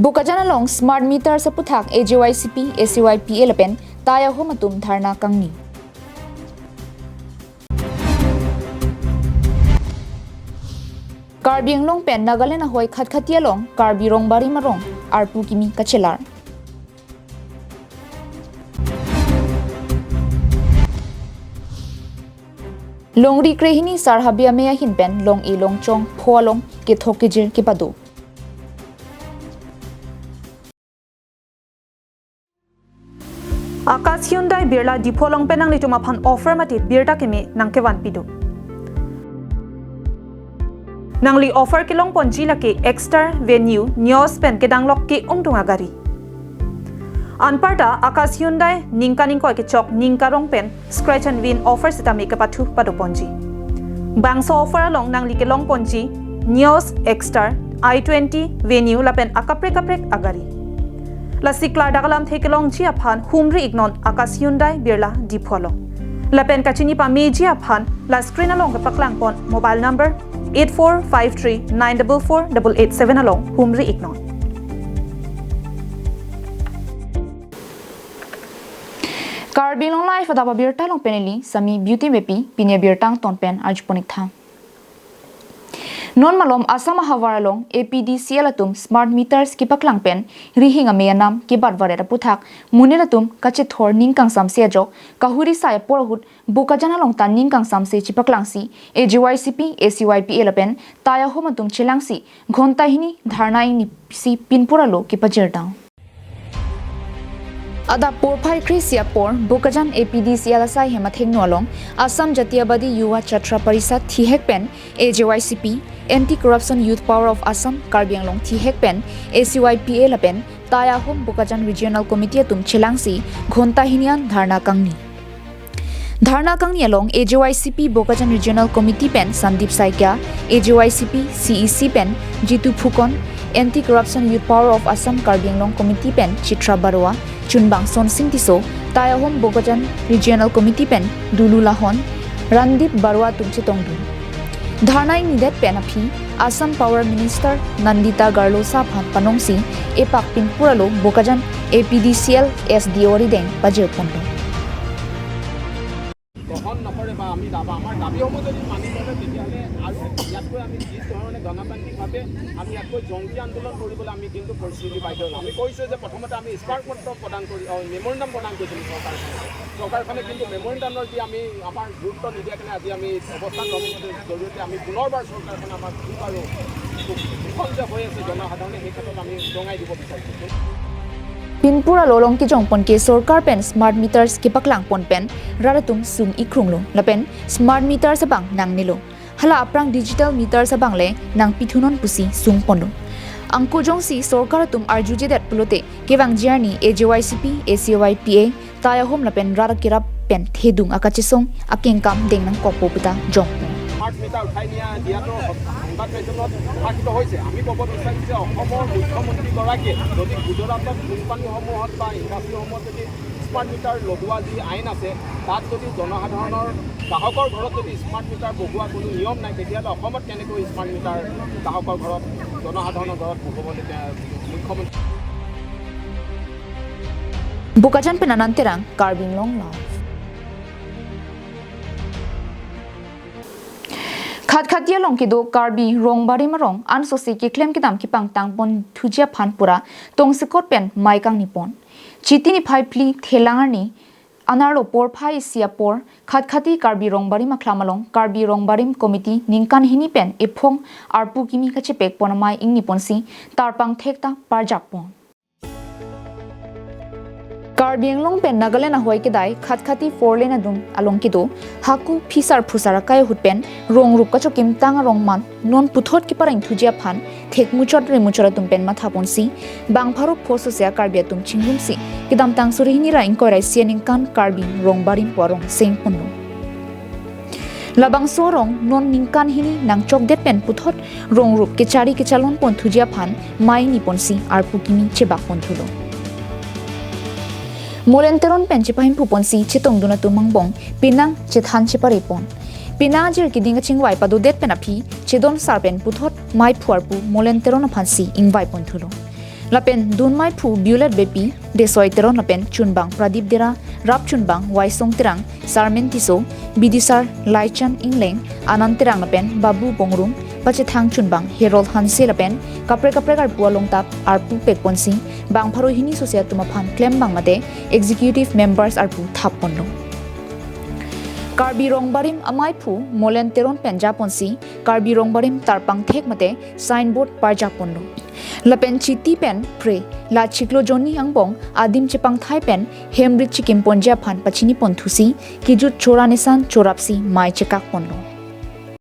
Bukajan along smart meter sa puthak AJYCP ACYP 11 taya ho matum dharna kangni. Karbi Anglong pen Nagaland ahoy khatkhati along Karbi rongbari marong arpu kimi kachelar. Longri krehini sarhabia meya hinpen long ilong chong phoalong ke thokijir ke padu. Akas Hyundai birla dipolong penang nituma phan offer mati birta kemi nangkewan pidu. Nangli offer kilong ponji laki extra venue neos pen kedanglok ki umtunga gari. Anparta Akas Hyundai ningkaning ko ke chok ningkarong pen scratch and win offer sitami kapathu padu ponji. Bangso offer along nangli kilong ponji neos extra I20 venue lapen akaprek agari. La sikla dagalam thekelong jia phan humri ignon Akas Hyundai birla dipolong. Lapen kachini pa me jia phan la screen along kapaklang pon mobile number 8453944887 along humri ignon. Karbi Anglong life adaba birta long peneli sami beauty mepi pinya birtang tonpen arjponik tha. Non malom Assam hawaralong APDCL atum smart meters ki paklang pen rihinga meyanam ki barwarera puthak munelatum kache thor ningkang samse jo kahuri sai porhut bukajana long tan ningkang samse chipaklangsi AJYCP ACYP 11 taya homatum chilangsi ghonta hini dharna ni si pinpuralo ki pajertang Ada porphai krisia por bukajan APDCL asai hematheng nolong Assam Jatiyabadi Yuwa Chatra Parisad Thihek pen AJYCP Anti-Corruption Youth Power of Assam Karbi Anglong Thihek pen ACYP 11 Taya Hom Bukajan Regional Committee atum chilangsi ghonta hinian dharna kangni Dharna kangni along AJYCP Bukajan Regional Committee pen Sandip Saikya AJYCP CEC pen Jitu Phukon Anti-Corruption Youth Power of Assam Karbi Anglong Committee pen Chitra Barwa Chunbang Son Singh Tiso, Taya Hom Bukajan Regional Committee pen Dulu Lahon, Randip Barwa Tumche Tongdu. Dharna nidet pen aphi Assam Power Minister Nandita Garlosa Panongsi Epak Pinpuralo Bukajan APDCL SDO Rideng Pajer Pondo. আমি একো জংকি আন্দোলন কৰিবলৈ আমি কিন্তু পৰিস্থিতি পাইছো আমি কৈছো যে প্ৰথমতে আমি স্মাৰক পত্ৰ প্ৰদান কৰি মেমৰেণ্ডাম প্ৰদান কৰিছিলো চৰকাৰখনে কিন্তু মেমৰেণ্ডামৰ যি আমি আমাৰ গুৰুত্ব নিদিয়া কাৰণে আজি আমি অৱস্থান গ্ৰহণৰ জৰিয়তে আমি পুনৰবাৰ চৰকাৰখন আমাৰ কি আৰু বিফল যে হৈ আছে জনসাধাৰণে সেই ক্ষেত্ৰত আমি জনাই দিব বিচাৰিছো Pinpura lolong ki jongpon ke sarkar pen smart meters ki paklang pon pen raratum sung ikrunglo lapen smart meters sabang nang nilo hala aprang digital meter sabang le nang pithunon pusi sung pondo angko jongsi sarkar tum arjuje dat pulote kewang journey AJYCP ACYPA taya hom lapen rarakirap pen thedung akachesong akengkam deng nang kopo puta jong smart meter উঠাই নিয়া দিয়াটো সংবাদ মাধ্যমত প্ৰকাশিত হৈছে আমি ক'ব বিচাৰিছোঁ যে অসমৰ মুখ্যমন্ত্ৰীগৰাকীয়ে যদি গুজৰাটত কোম্পানীসমূহত বা ইণ্ডাষ্ট্ৰীসমূহত যদি স্মাৰ্ট মিটাৰ লগোৱা যি আইন আছে তাত যদি জনসাধাৰণৰ গ্ৰাহকৰ ঘৰত যদি স্মাৰ্ট মিটাৰ বহোৱা কোনো নিয়ম নাই তেতিয়াহ'লে অসমত কেনেকৈ স্মাৰ্ট মিটাৰ গ্ৰাহকৰ ঘৰত জনসাধাৰণৰ ঘৰত বহাবলৈ মুখ্যমন্ত্ৰী Bukajan penananterang Karbi Anglong law Khat-khatia long kido Karbi rongbari marong ansosi ki claim kidam ki pangtang pon thujia phanpura tongsikot pen maikang nipon chitini phai pli thelangarni anaro por phai sia por khat-khati Karbi rongbari maklamalong Karbi rongbarim committee ningkan hini pen ephong arpu kimi kache pek ponamai ingni ponsi tarpang thekta parjapon Karbi Anglong pen Nagaland ahoy kedai khat-khati 4 lane adum along kido haku phisar phusara kai hutpen rong rup kacho kim tanga rong man non puthot ki parang thujia phan thek muchot re muchora tum pen matha ponsi bang pharu phoso sia Karbi atum chinglum si kidam tang suri hini ra ingko rai sianing kan Karbi rongbarim porong seng pono labang sorong non ningkan hini nang chok det pen puthot rong rup ke chari ke chalon pon thujia phan mai ni ponsi arpu kimi chebak pon thulo Molenteron pen chipahim puponsi chitong duna tumangbong pinang chithan chiparipon pinang jir kiding chingwai padu det penapi chedon sarpen puthot mai phuarpu molenteron phansi ingwai pon thulo lapen dunmai phu bulet bepi desoi teron lapen chunbang pradip dera rap chunbang waisong terang sarmen tiso bidisar laichan ingleng anant terang lapen babu bongrung pache thang chunbang herol hanse lapen kapre gar pualong tap arpu pekponsi bang pharo hini sosia tuma phan claim bang mate executive members arpu thap ponlo Karbi Rongbarim amai phu molen teron penja ponsi Karbi Rongbarim tarpang thek mate signboard parja ponlo lapen chiti pen pre la chiklo joni angbong adim chepang thai pen hemri chikim ponja phan pachini ponthusi kijut chora nisan chorapsi mai chekak ponlo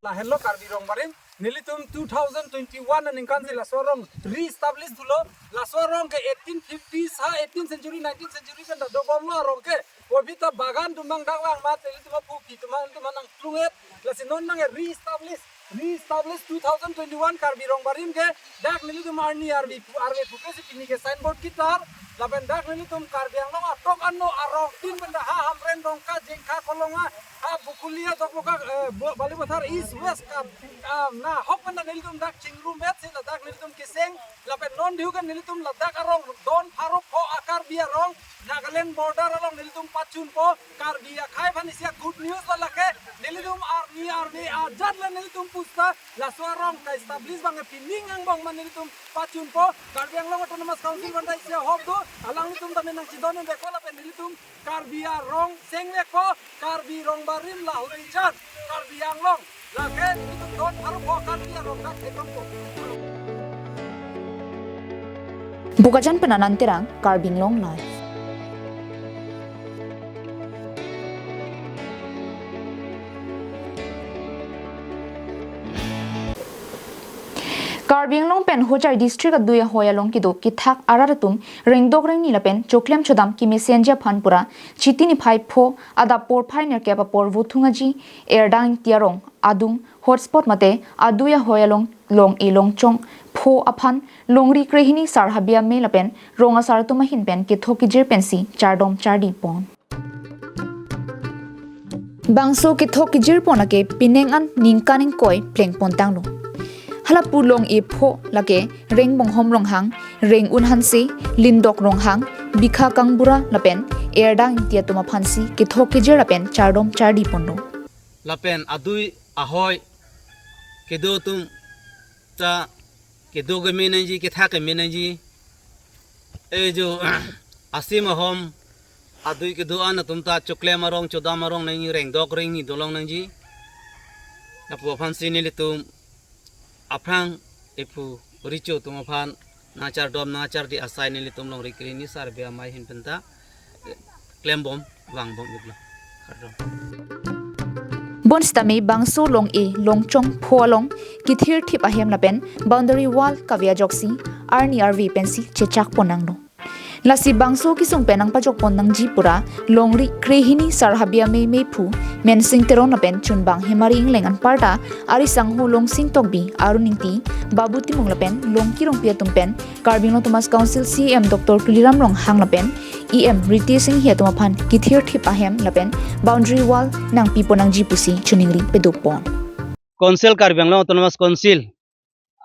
la hello Karbi Rongbarim nilitum 2021 and inkansi la sorong re-establish thulo la sorong ke 1850s ha 18th century 19th century kan do bomlo rong ke obita bagan tumang dawang ma nilitum pu ki tumang klunget la sinon nang re-establish 2021 Karbi Rongbarim ke dak nilitum arni arbi pukesi pini ke signboard kitar la ben dak nilitum Karbi Anglong atok anno arong tin benda ha hamren rong ka jengka kolonga ha bukulia tokmoka balibathar east west ka na hok benda nilitum dak chingrum bet se la dak nilitum kiseng la ben non diu kan nilitum la dak arong don pharok ho akar bia rong Nagaland border along nilitum pachun po Karbi khai phanisia good news la lake nilitum army ajat la nilitum pusta la sorong ka establish bang pining ang bang man nilitum pachun po Karbi Anglong autonomous council bandai sia hob do alang nilitum tamen nang chidon be ko la pen nilitum Karbi Rong sengle ko Karbi Rongbarim la hurijat Karbi Anglong lake nilitum don pharok ho Karbi Rong ka thekam ko bukajan penananterang Karbi Anglong live Karbi Anglong pen Hochar district aduya hoyalong kido kithak araratum ringdok ring ni lapen choklem chodam ki messenger phanpura chitini phai pho ada por phai ner ke por vuthungaji erdang tiarong adung hotspot mate aduya hoyalong long elong chong pho aphan longri krehini sarhabia me lapen ronga sartuma hin pen ki thokijir pensi chardom chardi pon bangso ki thokijir ponake pineng an ningkaning koi pleng pontang lo hala pulong e pho lake reng bong hom rong hang reng un han se lindok rong hang bikha kangbura lapen erdang tia tuma phansi ki thoke je lapen chardom chardi ponno lapen adui ahoy kedo tum ta kedo ge menaji ke thake menaji e jo asim hom adui kedo an tum ta chokle marong choda marong nang reng dok reng ni dolong nang ji na po phansi ni le tum aprang epu richo tumaphan nachar dom nachar di asai nili tumlong rikri ni sarbe amai hin penta claim bom wang bom ibla khardom bonstami bangso long e longchong pholong kithir thip ahem lapen boundary wall kavya joksi arni rv pensi chechak ponangno lasi bangso ki sung penang pajok ponang ji pura longri krehini sarhabia me phu mensing teron pen chunbang himari inglengan parta ari sangho longsing tokbi aruningti babuti munglapen longki rongpia tumpen Karbi Anglong Thomas Council CM Dr Kuliram Rong hanglapen EM Riti Singh hiatuma phan kithir thip ahem lapen boundary wall nang piponang ji pusi chuningri pedupon Council Karbi Anglong Autonomous Council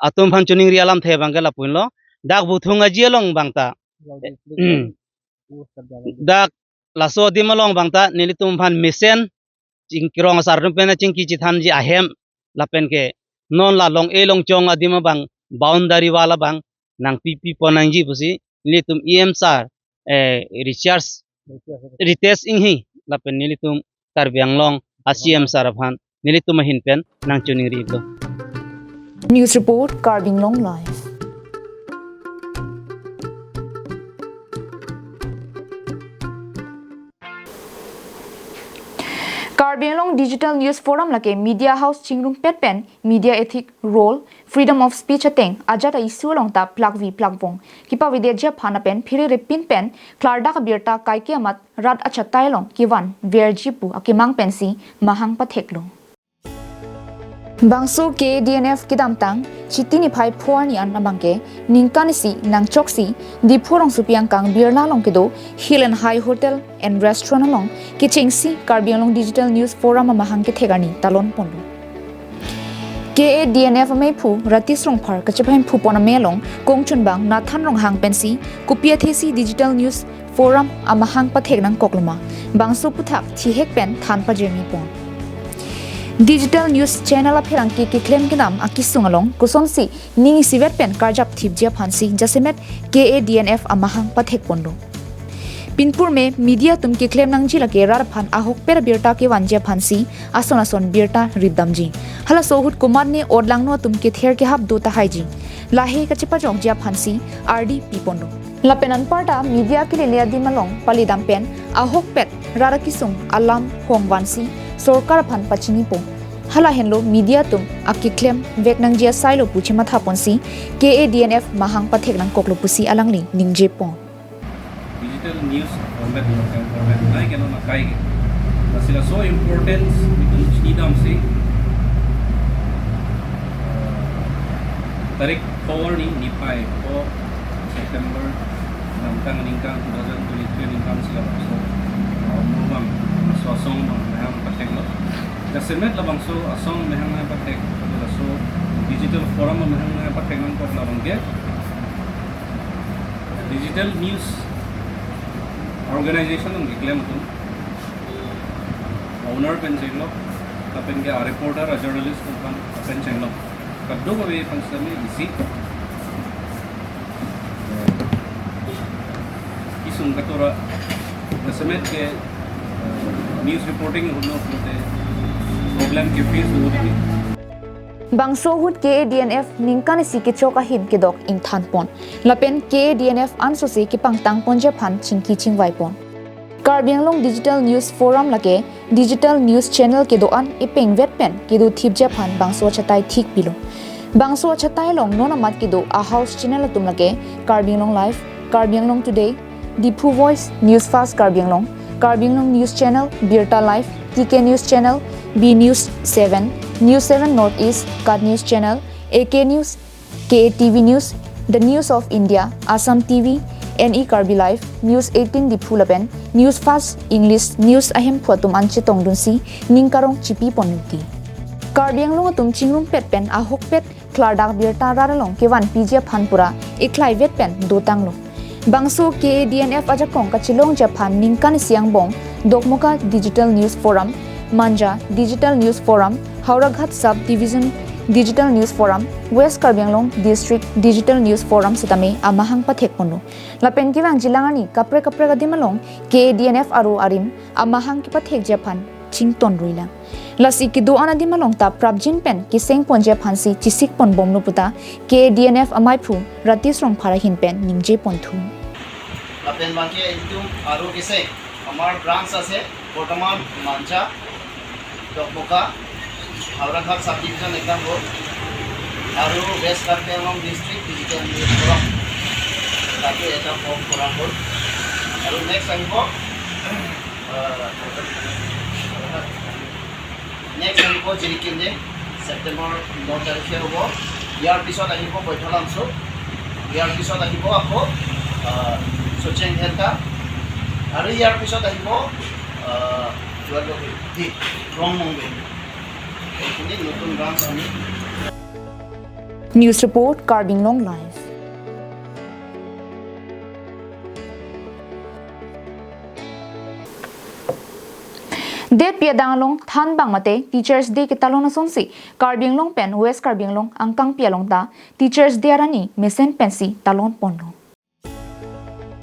atum phan chuningri alam the bangala punlo dak buthunga jialong bangta dak laso dimalong bangta nilitum phan mesen chingkirong sarnum pena chingki chithan ji ahem lapen ke non la long e long chong adima bang boundary wala bang nang pp ponang ji pusi nilitum em sar recharge rites inghi lapen nilitum Karbi Anglong acm sar phan nilitum hin pen nang chuning ri do news report Karbi Anglong live Karbi Anglong Digital News Forum lake Media House Chingrum Petpen Media Ethic Role Freedom of Speech ateng ajata isu long ta plakvi plakvong kipa videja phana pen phire repin pen klarda ka birta kaike amat rat achatai long kiwan verjipu akimang pensi mahang patheklo bangso ke DNF kidamtang chitini phai phuani an namangke ningkanisi nangchoksi diphorong supiang kang birla long kedo Hill and High Hotel and Restaurant along kichingsi Karbi Anglong Digital News Forum mahang ke thegani talon ponlo KADNF amai phu rati srong phar kachaphaim phu pona melong kongchun bang na than rong hang pensi kupia thesi digital news forum amahang pathek nang kokluma bangso puthak thi hek pen than pa jermi pon digital news channel apherang ki claim kinam akisung along kusonsi ningi sivet pen karjap thipjia phansi jasemet KADNF amahang pathek pondo Pinpur में media तुम के claim नंगजी लगे रार फान आहोक पेर बिरटा के वांजे फांसी आसन आसन बिरटा रिदम जी हला सोहुट कुमार ने ओडलांगनो तुम के थेर के हाब दो तहाई जी लाहे कचिपा जोंजिया फांसी आरडी पीपोंडो लपेनन पार्टा मीडिया के लिए लिया दिमलोंग पलिदम पेन आहोक पेट रारा किसुंग अलाम होंग वांसी सरकार फान पचिनी पो हला हेनलो मीडिया तुम आपके क्लेम वेक नंगजिया साइलो पुछे मथा पोंसी KADNF mahang pathek nang koklo pusi alangli ningje pon digital news format naik kena nakai ke masih so important itu nidam sih tarik power ni nipai po September nangkang ningkang 2023 ningkang sila so umumam so asong mahang patek lo kasemet labang so asong mahang patek so digital forum mahang patek nang kok labang ke digital news organization ng claim to owner pen chenglo kapen ke reporter a journalist kan pen chenglo kaddo ko be function me isi isung katora semet ke news reporting hono hote problem ke face hote Bangso hut KADNF ningkan si ke choka hin ke dok ing than pon lapen KADNF anso se ke pangtang ponje phan chingki chingwai pon Karbi Anglong digital news forum lake digital news channel ke doan ipeng vet pen ke do thipje phan bangso chatai thik pilo bangso chatai long nona mat ke do a house channel tum lake Karbi Anglong live Karbi Anglong today Dipu voice news fast Karbi Anglong Karbi Anglong news channel Birta live TK news channel B news 7 News 7 Northeast, Kat News Channel, AK News, KATV News, The News of India, Assam TV, NE Karbi Live, News 18 Dipulaben, News Fast English, News Ahem Phuatum Anche Tongdunsi, Ningkarong Chipi Ponuti. Karbi Anglong atum chingrum pet pen ahok pet klardak birta raralong kewan pijia phanpura eklai vet pen dotanglo. Bangso KADNF ajakong kachilong Japan ningkan siangbong dokmoka Digital News Forum, Manja Digital News Forum, Hauraghat Sub-Division Digital News Forum, West Karbi Anglong District Digital News Forum sitame amahang pathek pono. Lapen kiwang jilangani kapre gadimalong KADNF aru arim amahang ki pathek Japan chington ruila. Lasi ki do anadimalong ta prabjin pen ki seng pon Japan si chisik pon bomno puta KADNF amai phu rati srong phara hin pen ningje pon thu. Lapen bangke itu aru kise amar branch ase Botaman Manja Dokmoka Hauraghat Sub-Division exam ho aru West Karbi Anglong District Digital News Forum tatu eta form kora hol aru next ahibo jirikinde September 9 tarikhe hobo yar pisot ahibo boitholamso yar pisot ahibo ako Socheng Henta aru yar pisot ahibo di wrong moment News report Karbi Anglong live. Det piadanglong than bangmate Teachers Day ke talona sonsi Karbi Anglong pen West Karbi Anglong angkang pialong ta Teachers Day arani mesen pensi talon ponlo.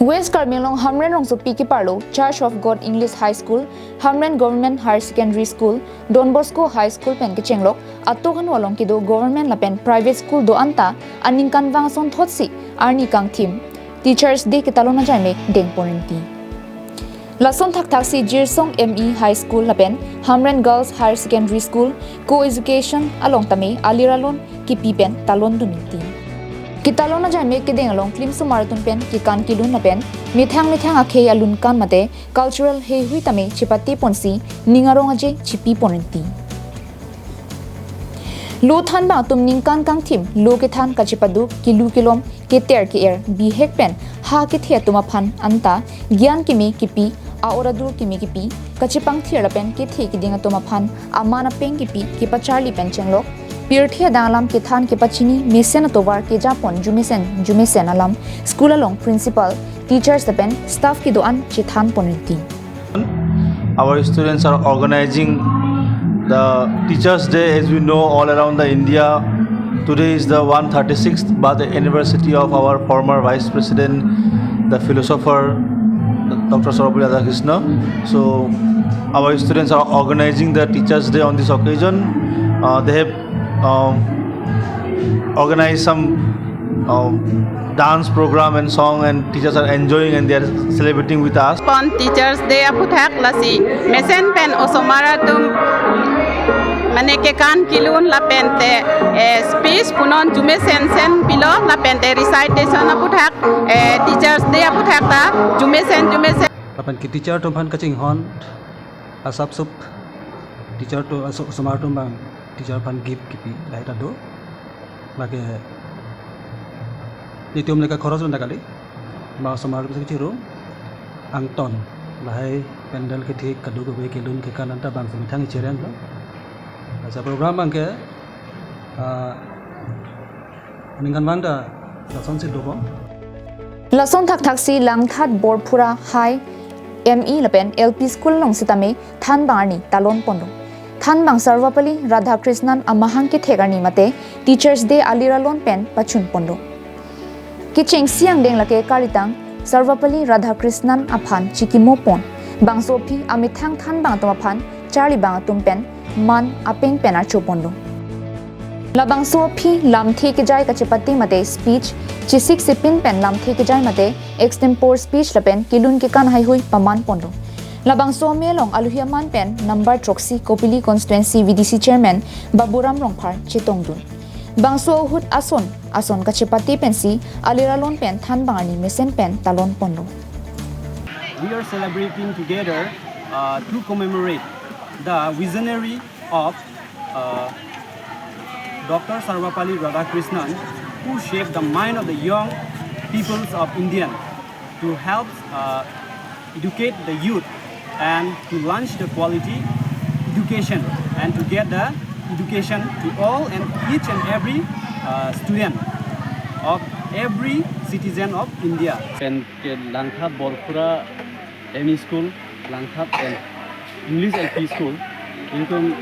West Karbi Anglong Hamren Rongso Piki Parlo, Church of God English High School, Hamren Government Higher Secondary School, Don Bosco High School pen ke chenglok, atokan walong kido government la pen private school do anta aning kan wangson thotsi arni kang thim Teachers Day ke talona jaime deng ponenti. Lason thak thak si Jirsong ME High School la pen Hamren Girls Higher Secondary School co-education along tame aliralon ki pipen talon duniti. Kitalona jaime ke deng along klim sumaratun pen ki kan kilun na pen mithang akhe alun kan mate cultural he hui tame chipati ponsi ningarong aje chipi ponenti. Lo than ba tum ningkan kang thim lo ke than ka chipadu kilu kilom ke ter ke er bi hek pen ha ke thia tuma phan anta gyan kimi kipi aoradur kimi kipi kachipang thira pen ke the ki dinga tuma phan amana peng kipi ki pachali pen chenglok Pirthia Dalam Kithan Kipachini, Mesen Tovar Kijapon, Jumesen Alam, School along Principal, Teachers the pen, Staff Kidoan, Chithan Poniti. Our students are organizing the Teachers' Day, as we know, all around the India. Today is the 136th birthday anniversary of our former Vice President, the philosopher, Dr. Sarvapalli Radhakrishnan. So our students are organizing the Teachers' Day on this occasion. They have organized some dance program and song, and teachers are enjoying and they are celebrating with us. On Teachers Day aputhak lasi mesen pen osomara tum mane ke kan kilun la pente speech punon jume sen pilo la pente recitation aputhak Teachers Day aputhak ta jume sen Kapan ki teacher to phan kaching hon asap sup teacher to osomara tum bang teacher phan give kipi lai ta do bage Nitium mereka koros na kali, mau semar bisa kecil angton, lahai pendel ketik kadu kebai kelun ke kanan ta bang semitang icerian lo. Masa program bang ke, ningan banda lason si dobo. Lason thak si lang that borpura high ME lapen LP school long sitame than barni talon pondo. Than bang Sarvapalli Radhakrishnan amahang ke thegani mate Teachers Day aliralon pen pachun pondo. Kiching siang deng lake karitang Sarvapalli Radhakrishnan aphan chikimo pon bangsopi amithang than bang tomaphan charli bang tumpen man apeng penar chopondo la bangsopi lamthi ke jai kachepati mate speech chisik sipin pen lamthi ke jai mate extempore speech lapen kilun ke kan hai hui paman pondo la bangso melong aluhiaman pen number troxy kopili constituency VDC chairman Baburam Rongphar chitongdun Bangso hut ason kachepati pensi aliralon pen than bangani mesen pen talon pondo. We are celebrating together to commemorate the visionary of Dr. Sarvapalli Radhakrishnan, who shaped the mind of the young peoples of India to help educate the youth and to launch the quality education and to get the education to all and each and every student of every citizen of India. And Langthat Borpura ME School, Langthat and English LP School, income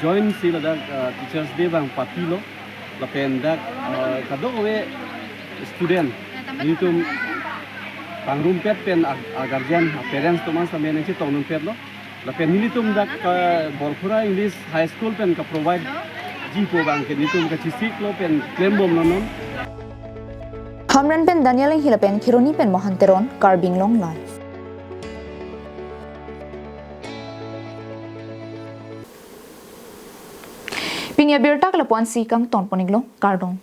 join sila Teachers Day bang patilo, lapen dak kadowe student, income pangrumpet pen guardian parents to mas samen si tonun pet lo. Lapen nilitum dak Borpura English High School pen ka provide jipo bang ke nilitum ka chisik lo pen claim bom nonon. Hamran pen Daniel Hilapen Kironi pen Mohanteron Karbi Anglong live. Pinya Birtak Lapuan si kang ton poniglo Kardong.